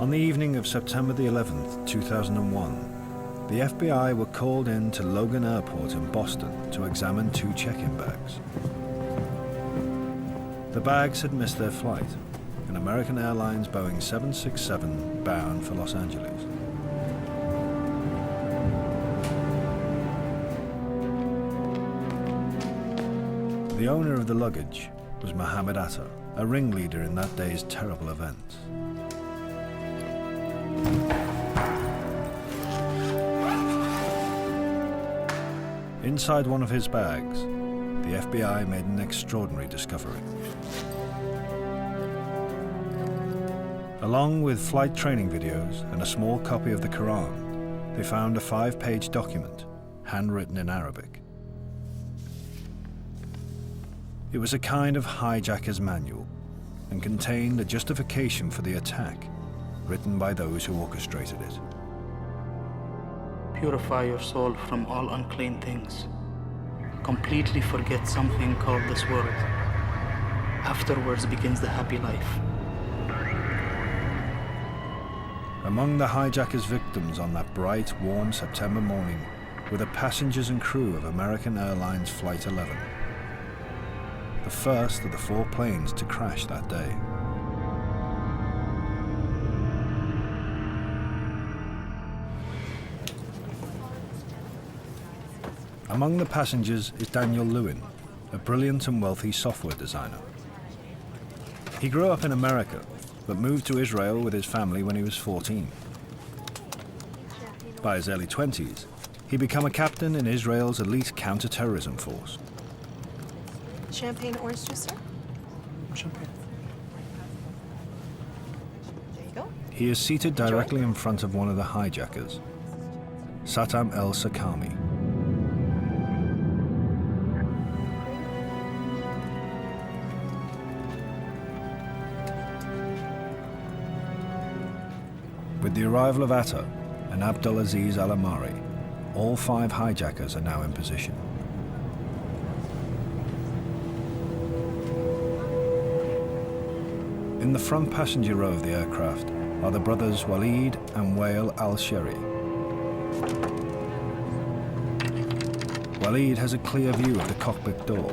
On the evening of September the 11th, 2001, the FBI were called in to Logan Airport in Boston to examine 2 check-in bags. The bags had missed their flight, an American Airlines Boeing 767 bound for Los Angeles. The owner of the luggage was Mohammed Atta, a ringleader in that day's terrible events. Inside one of his bags, the FBI made an extraordinary discovery. Along with flight training videos and a small copy of the Quran, they found a 5-page document, handwritten in Arabic. It was a kind of hijacker's manual and contained a justification for the attack, written by those who orchestrated it. Purify your soul from all unclean things. Completely forget something called this world. Afterwards begins the happy life. Among the hijacker's victims on that bright, warm September morning were the passengers and crew of American Airlines Flight 11, the first of the 4 planes to crash that day. Among the passengers is Daniel Lewin, a brilliant and wealthy software designer. He grew up in America, but moved to Israel with his family when he was 14. By his early 20s, he became a captain in Israel's elite counter-terrorism force. Champagne orange juice, sir? Champagne. There you go. He is seated directly in front of one of the hijackers, Satam el-Sakami. With the arrival of Atta and Abdulaziz al-Amari, all 5 hijackers are now in position. In the front passenger row of the aircraft are the brothers Walid and Wael al-Sheri. Walid has a clear view of the cockpit door.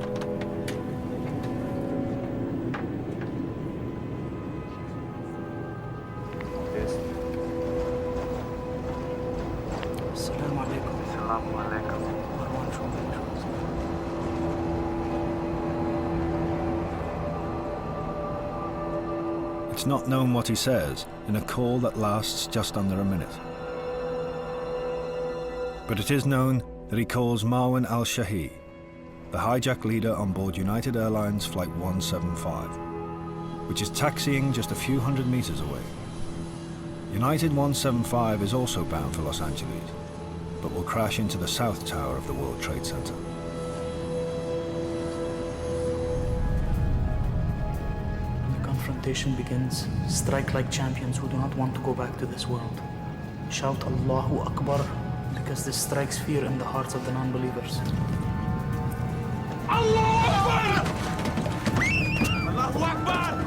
It's not known what he says in a call that lasts just under a minute. But it is known that he calls Marwan al-Shahi, the hijack leader on board United Airlines Flight 175, which is taxiing just a few hundred meters away. United 175 is also bound for Los Angeles, but will crash into the South Tower of the World Trade Center. Confrontation begins. Strike like champions who do not want to go back to this world. Shout Allahu Akbar, because this strikes fear in the hearts of the non-believers. Allahu Akbar! Allahu Akbar!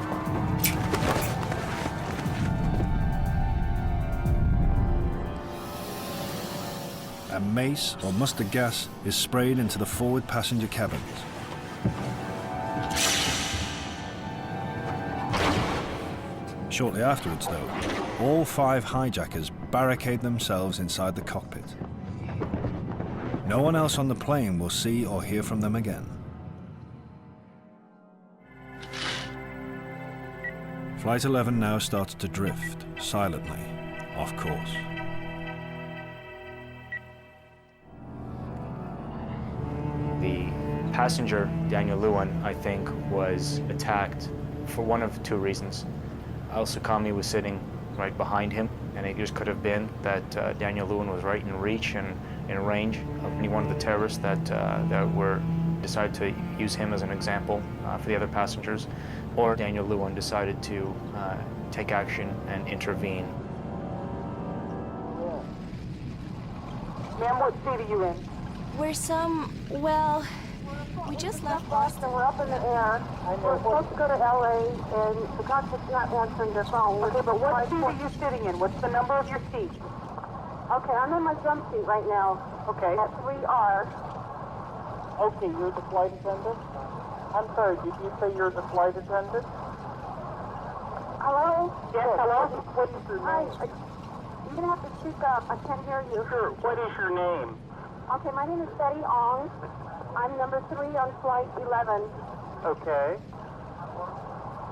A mace or mustard gas is sprayed into the forward passenger cabins. Shortly afterwards, though, all 5 hijackers barricade themselves inside the cockpit. No one else on the plane will see or hear from them again. Flight 11 now starts to drift, silently, off course. The passenger, Daniel Lewin, I think, was attacked for one of 2 reasons. Al-Sakami was sitting right behind him, and it just could have been that Daniel Lewin was right in reach and in range of any one of the terrorists that decided to use him as an example for the other passengers, or Daniel Lewin decided to take action and intervene. Ma'am, what state are you in? We're well, We just left Boston. We're up in the air. We're supposed to go to LA, and the cockpit's not answering their phone. Okay, but what seat are you sitting in? What's the number of your seat? Okay, I'm in my jump seat right now. Okay. At 3R. Okay, you're the flight attendant? I'm sorry, did you say you're the flight attendant? Hello? Yes, hello? What is your name? Hi. You're going to have to speak up. I can't hear you. Sure. What is your name? Okay, my name is Betty Ong. I'm number 3 on flight 11. Okay.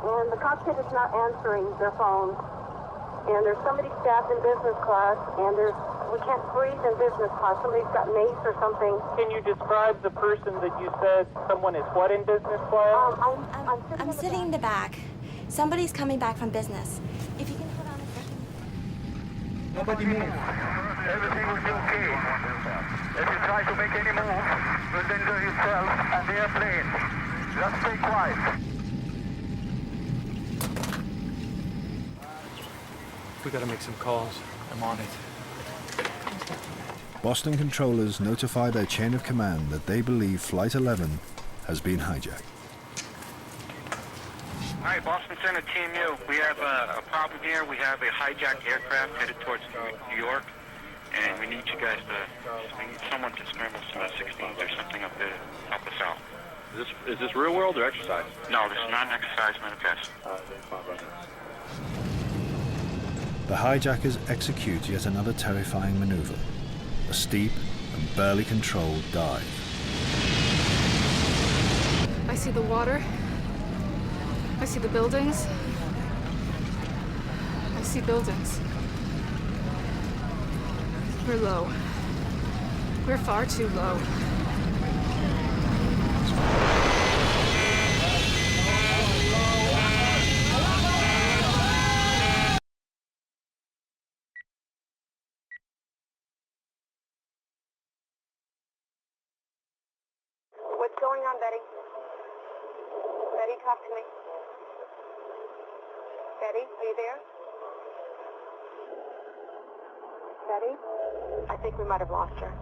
And the cockpit is not answering their phone. And there's somebody staffed in business class, and we can't breathe in business class. Somebody's got mace or something. Can you describe the person that you said someone is what in business class? I'm sitting in the back. Somebody's coming back from business. If you can hold on a second. Nobody move. Everything will be okay. If you try to make any move, you'll danger yourself and the airplane. Just stay quiet. We gotta make some calls. I'm on it. Boston controllers notify their chain of command that they believe Flight 11 has been hijacked. All right, Boston Center, Team U. We have a problem here. We have a hijacked aircraft headed towards New York, and we need you guys we need someone to scramble some F-16s or something up there to help us out. Is this real world or exercise? No, this is not an exercise manifest. The hijackers execute yet another terrifying maneuver, a steep and barely controlled dive. I see the water. I see the buildings. I see buildings. We're low. We're far too low. What's going on, Betty? Betty, talk to me. Betty, are you there? Betty? I think we might have lost her.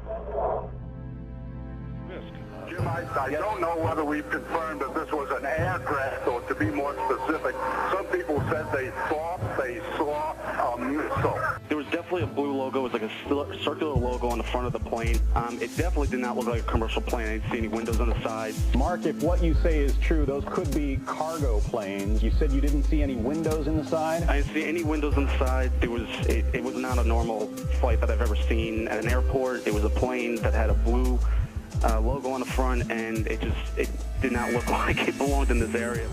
Jim, I don't know whether we've confirmed that this was an aircraft, or to be more specific, some people said they thought they saw a missile. There was definitely a blue logo. It was like a circular logo on the front of the plane. It definitely did not look like a commercial plane. I didn't see any windows on the side. Mark, if what you say is true, those could be cargo planes. You said you didn't see any windows in the side? I didn't see any windows on the side. It was not a normal flight that I've ever seen at an airport. It was a plane that had a blue logo on the front, and it did not look like it belonged in this area.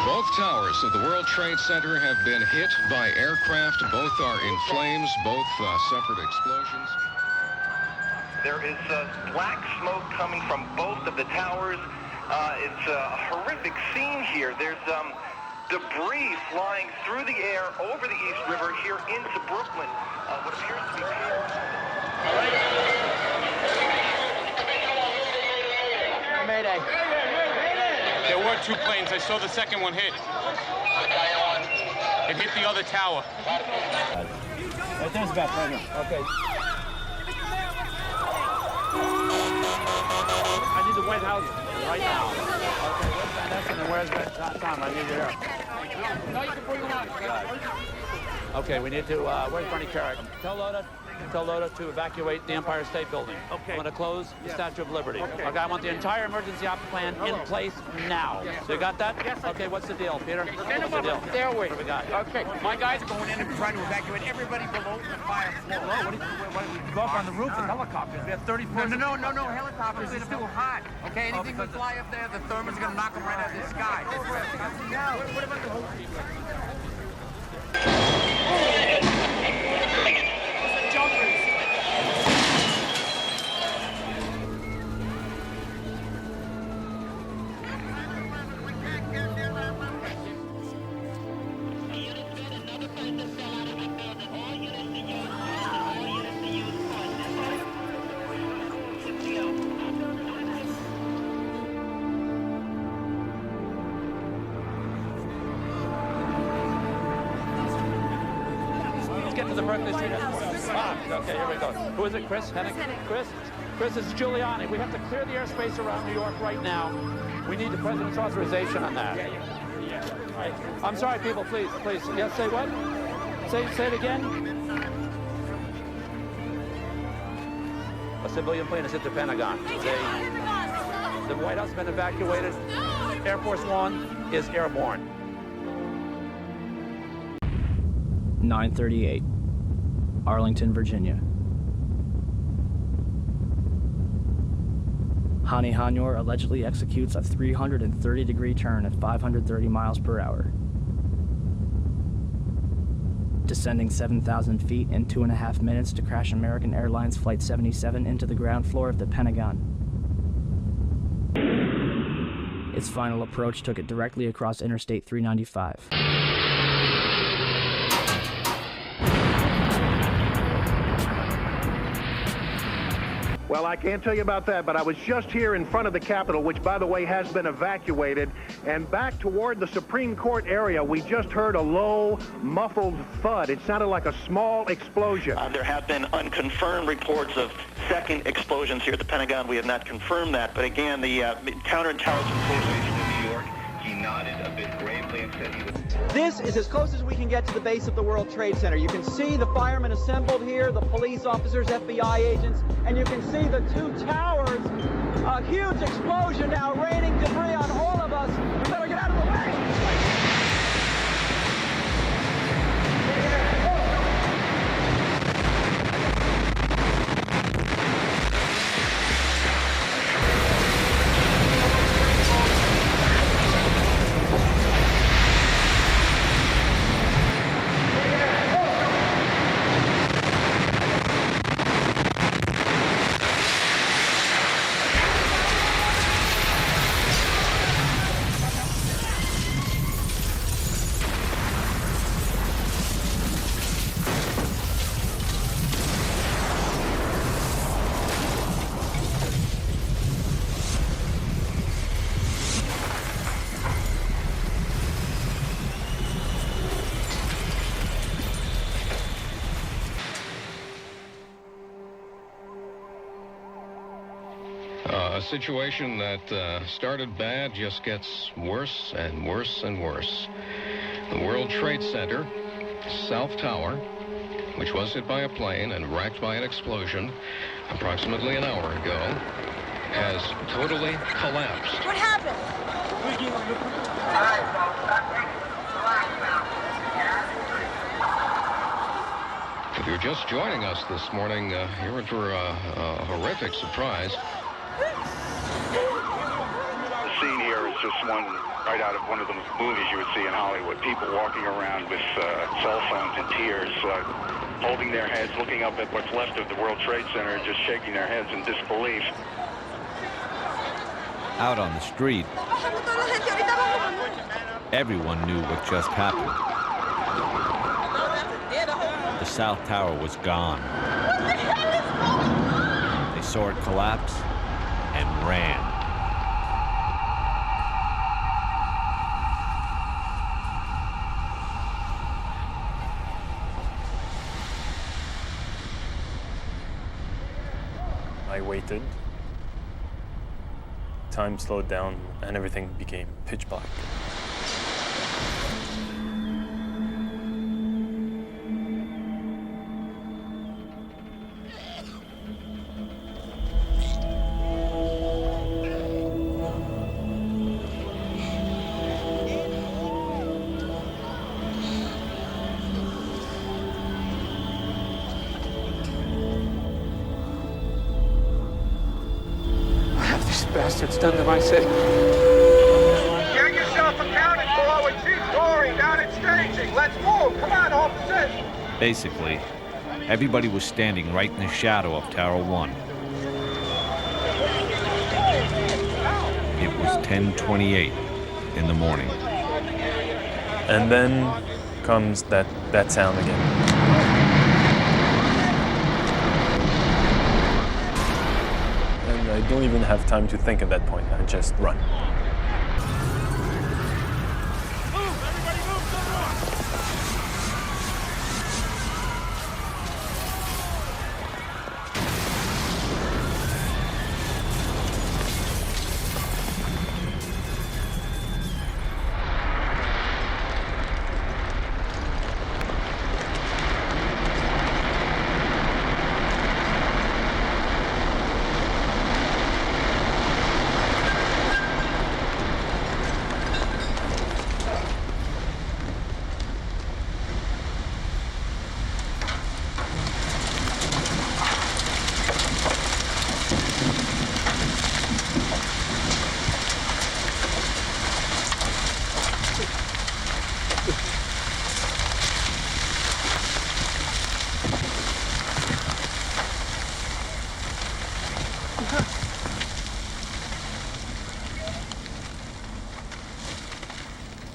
Both towers of the World Trade Center have been hit by aircraft. Both are in flames. Both suffered explosions. There is black smoke coming from both of the towers. It's a horrific scene here. There's debris flying through the air over the East River here into Brooklyn. What appears to be Mayday. There were two planes. I saw the second one hit. It hit the other tower. Right there's Beth, right here. Okay. I need the White House right now. Okay, where's Van Essen and where's Tom? I need you here. Okay, we need to, where's Bernie Carrick? Tell Loda to evacuate the Empire State Building. Okay. I'm going to close the Statue of Liberty. Okay, I want the entire emergency op plan in place now. So you got that? Yes. Okay, what's the deal, Peter? Send them up the stairway. What do we got? Okay, my guys are going in and trying to evacuate everybody below the fire floor. What do we go up on the roof with helicopters? We have 34. No, helicopters. It's too hot. Okay, anything will fly up there, the thermals are going to knock them right out of the sky. What about the whole... to the Berkeley Street Airport. Okay, here we go. Who is it, Chris? Hennig? Chris? Chris, it's Giuliani. We have to clear the airspace around New York right now. We need the president's authorization on that. I'm sorry, people, please. Yes, say what? Say it again. A civilian plane has hit the Pentagon. The White House has been evacuated. Air Force One is airborne. 9:38, Arlington, Virginia. Hani Hanyor allegedly executes a 330-degree turn at 530 miles per hour, descending 7,000 feet in 2.5 minutes to crash American Airlines Flight 77 into the ground floor of the Pentagon. Its final approach took it directly across Interstate 395. Well, I can't tell you about that, but I was just here in front of the Capitol, which, by the way, has been evacuated, and back toward the Supreme Court area, we just heard a low, muffled thud. It sounded like a small explosion. There have been unconfirmed reports of second explosions here at the Pentagon. We have not confirmed that, but again, the counterintelligence forces in New York, he nodded a bit gravely and said he would... This is as close as we can get to the base of the World Trade Center. You can see the firemen assembled here, the police officers, FBI agents, and you can see the two towers. A huge explosion now, raining debris on all of us. We better get out of the way. A situation that started bad just gets worse and worse and worse. The World Trade Center, South Tower, which was hit by a plane and wrecked by an explosion approximately an hour ago, has totally collapsed. What happened? If you're just joining us this morning, you're in for a horrific surprise. The scene here is just one right out of one of the movies you would see in Hollywood. People walking around with cell phones in tears, holding their heads, looking up at what's left of the World Trade Center and just shaking their heads in disbelief. Out on the street, everyone knew what just happened. The South Tower was gone. They saw it collapse and ran. I waited. Time slowed down and everything became pitch black. Bastards done to my city. Get yourself accounted for with Chief Dory down at staging. Let's move. Come on, officers. Basically, everybody was standing right in the shadow of Tower 1. It was 10:28 in the morning. And then comes that sound again. I don't even have time to think at that point. I just run.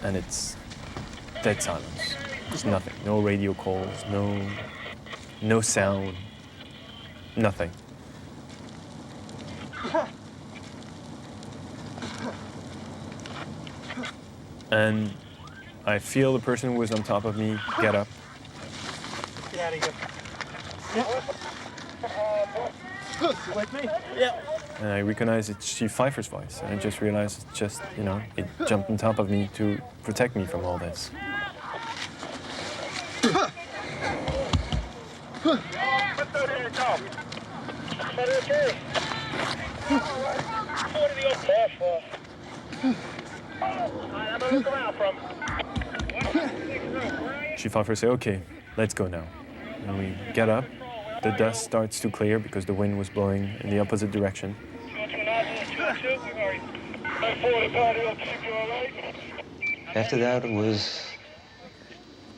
and it's dead silence. There's nothing. No radio calls, no sound, nothing. And I feel the person who was on top of me get up. Get out of here. You with me? Yeah. And I recognize it's Chief Pfeiffer's voice. And I just realized it's just, you know, it jumped on top of me to protect me from all this. Chief Pfeiffer said, okay, let's go now. And we get up. The dust starts to clear because the wind was blowing in the opposite direction. After that, it was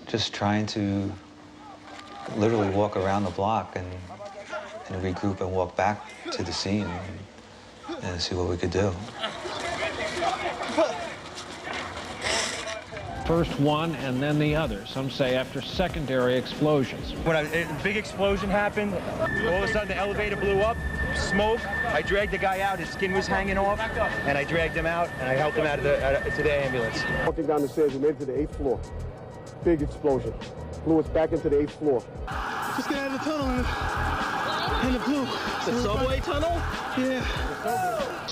just trying to literally walk around the block and regroup and walk back to the scene and see what we could do. First one and then the other, some say after secondary explosions. When a big explosion happened, all of a sudden the elevator blew up, smoke. I dragged the guy out, his skin was hanging off, and I dragged him out, and I helped him out of to the ambulance. Walking down the stairs, we made it to the 8th floor. Big explosion. Blew us back into the 8th floor. Just get out of the tunnel and it blew. The subway tunnel? Yeah.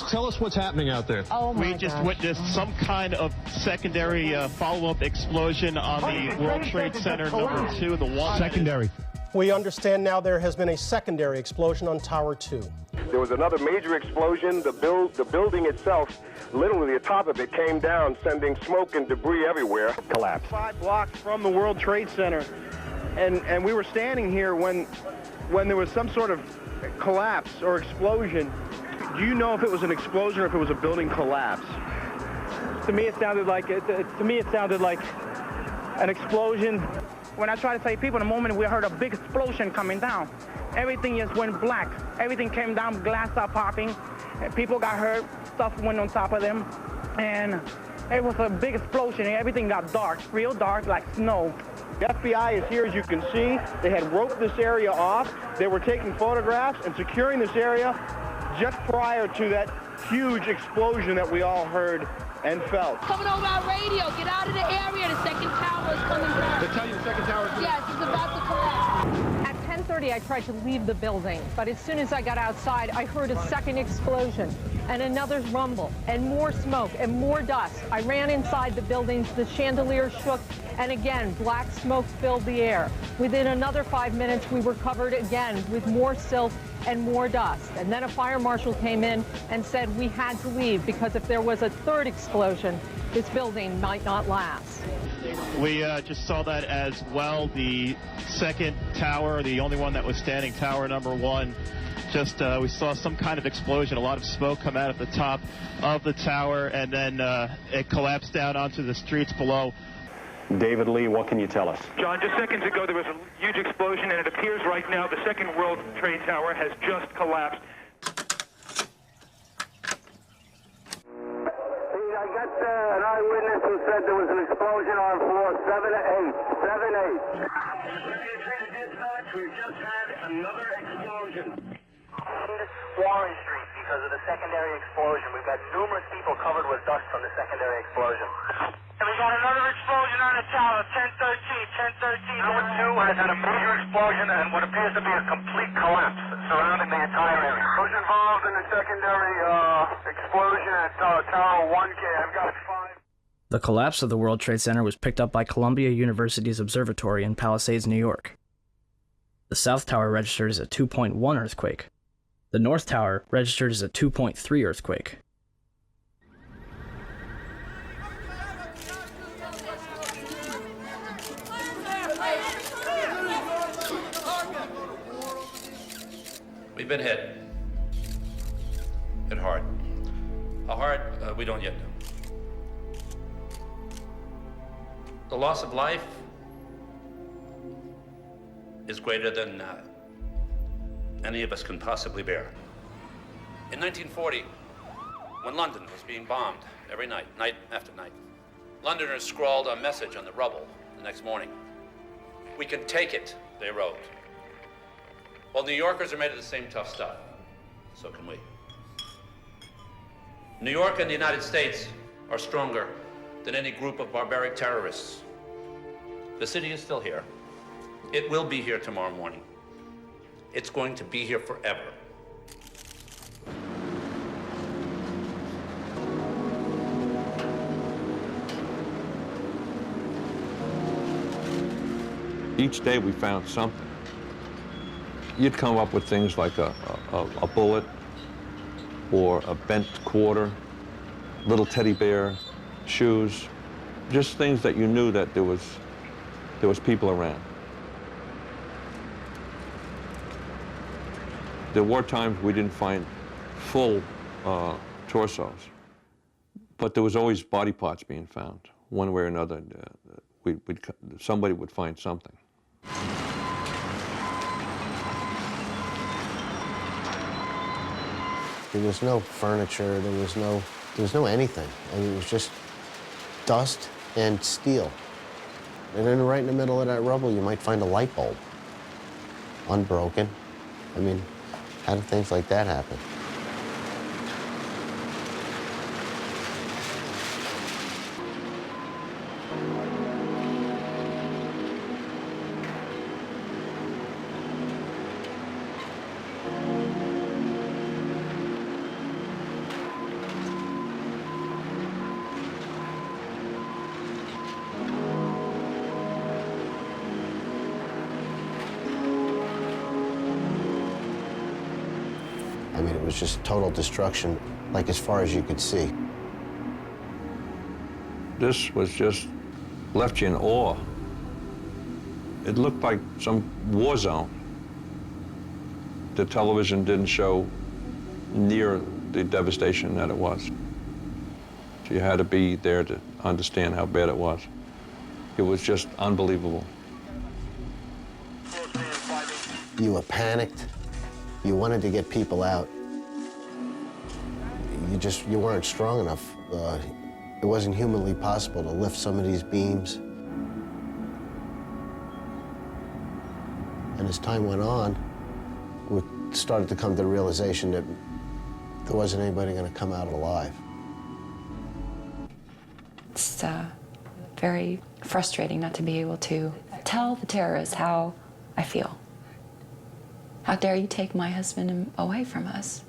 Tell us what's happening out there. Oh my We just gosh. witnessed some kind of secondary follow-up explosion on the World Trade Center number 2, the one. Secondary. We understand now there has been a secondary explosion on Tower 2. There was another major explosion. The building itself, literally the top of it, came down, sending smoke and debris everywhere. Collapsed. 5 blocks from the World Trade Center, and we were standing here when there was some sort of collapse or explosion. Do you know if it was an explosion or if it was a building collapse? To me, it sounded like an explosion. When I try to save people, in the moment we heard a big explosion coming down. Everything just went black. Everything came down, glass started popping. People got hurt, stuff went on top of them. And it was a big explosion. Everything got dark, real dark, like snow. The FBI is here, as you can see. They had roped this area off. They were taking photographs and securing this area just prior to that huge explosion that we all heard and felt. Coming over our radio, get out of the area, the second tower is coming down. They tell you the second tower is coming Yes, it's about to collapse. At 10:30, I tried to leave the building, but as soon as I got outside, I heard a second explosion and another rumble and more smoke and more dust. I ran inside the buildings, the chandelier shook, and again, black smoke filled the air. Within another 5 minutes, we were covered again with more silt and more dust. And then a fire marshal came in and said we had to leave because if there was a third explosion, this building might not last. We just saw that as well. The second tower, the only one that was standing, tower number 1, just we saw some kind of explosion, a lot of smoke come out of the top of the tower, and then it collapsed down onto the streets below. David Lee, what can you tell us? John, just seconds ago there was a huge explosion, and it appears right now the second World Trade Tower has just collapsed. I got an eyewitness who said there was an explosion on floor 7-8. 7-8. We just had another explosion. Warren Street because of the secondary explosion. We've got numerous people covered with dust from the secondary explosion. And we got another explosion on the tower, 1013. Number 2 has had a major explosion and what appears to be a complete collapse surrounding the entire area. Who's involved in the secondary explosion at Tower 1K? I've got 5. The collapse of the World Trade Center was picked up by Columbia University's observatory in Palisades, New York. The South Tower registered as a 2.1 earthquake. The North Tower registered as a 2.3 earthquake. We've been hit. Hit hard. How hard, we don't yet know. The loss of life is greater than any of us can possibly bear. In 1940, when London was being bombed every night, night after night, Londoners scrawled a message on the rubble the next morning. "We can take it," they wrote. Well, New Yorkers are made of the same tough stuff. So can we. New York and the United States are stronger than any group of barbaric terrorists. The city is still here. It will be here tomorrow morning. It's going to be here forever. Each day we found something. You'd come up with things like a bullet or a bent quarter, little teddy bear, shoes, just things that you knew that there was people around. There were times we didn't find full torsos, but there was always body parts being found, one way or another. Somebody would find something. There was no furniture, there was no anything. I mean, it was just dust and steel. And then right in the middle of that rubble, you might find a light bulb, unbroken. I mean, how do things like that happen? I mean, it was just total destruction, like as far as you could see. This was just left you in awe. It looked like some war zone. The television didn't show near the devastation that it was. You had to be there to understand how bad it was. It was just unbelievable. You were panicked. You wanted to get people out. You weren't strong enough. It wasn't humanly possible to lift some of these beams. And as time went on, we started to come to the realization that there wasn't anybody going to come out alive. It's very frustrating not to be able to tell the terrorists how I feel. How dare you take my husband away from us?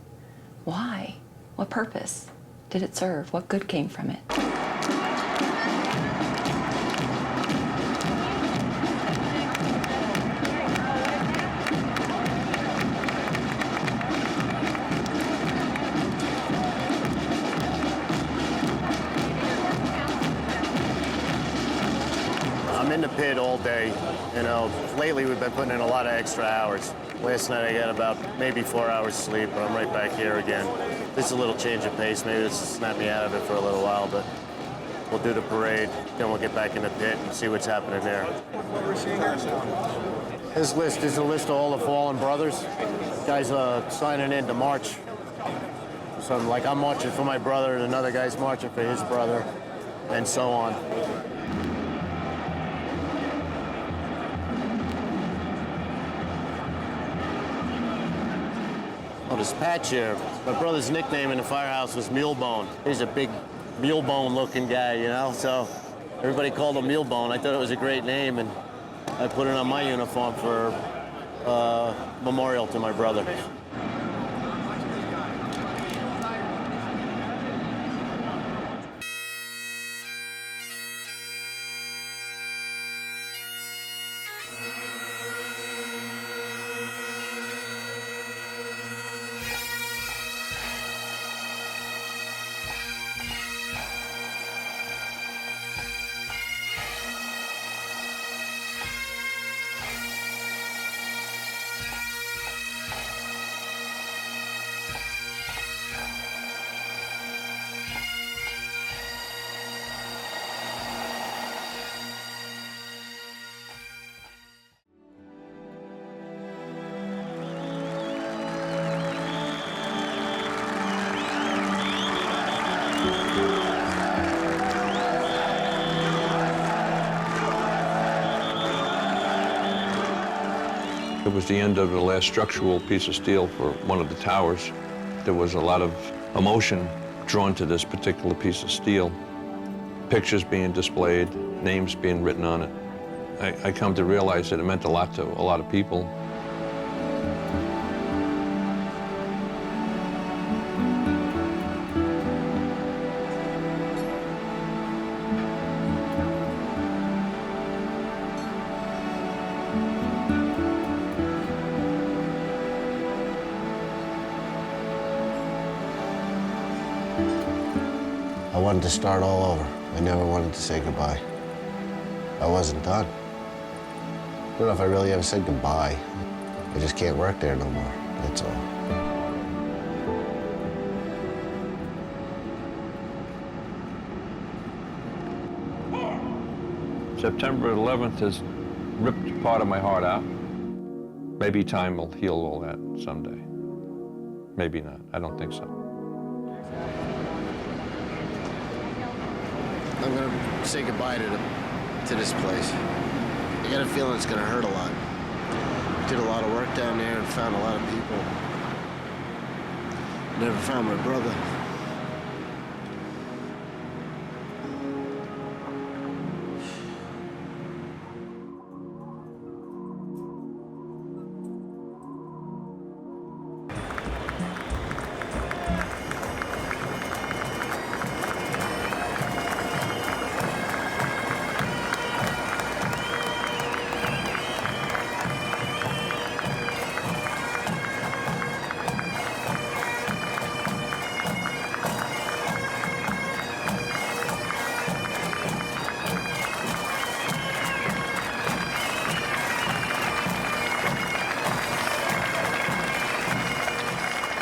Why? What purpose did it serve? What good came from it? I'm in the pit all day. You know, lately we've been putting in a lot of extra hours. Last night I got about maybe 4 hours sleep, but I'm right back here again. This is a little change of pace. Maybe this will snap me out of it for a little while, but we'll do the parade, then we'll get back in the pit and see what's happening there. This list is a list of all the fallen brothers. Guys signing in to march. So I'm marching for my brother, and another guy's marching for his brother, and so on. Oh, this patch here, my brother's nickname in the firehouse was Mulebone. He's a big mulebone-looking guy, you know, so everybody called him Mulebone. I thought it was a great name, and I put it on my uniform for memorial to my brother. It was the end of the last structural piece of steel for one of the towers. There was a lot of emotion drawn to this particular piece of steel. Pictures being displayed, names being written on it. I come to realize that it meant a lot to a lot of people. I wanted to start all over. I never wanted to say goodbye. I wasn't done. I don't know if I really ever said goodbye. I just can't work there no more, that's all. September 11th has ripped part of my heart out. Maybe time will heal all that someday. Maybe not. I don't think so. I'm gonna say goodbye to this place. I got a feeling it's gonna hurt a lot. Did a lot of work down there and found a lot of people. Never found my brother.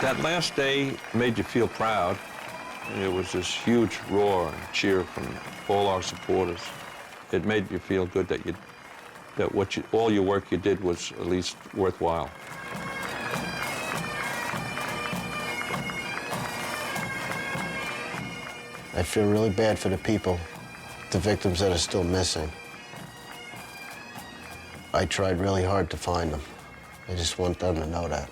That last day made you feel proud. It was this huge roar and cheer from all our supporters. It made you feel good that all your work you did was at least worthwhile. I feel really bad for the people, the victims that are still missing. I tried really hard to find them. I just want them to know that.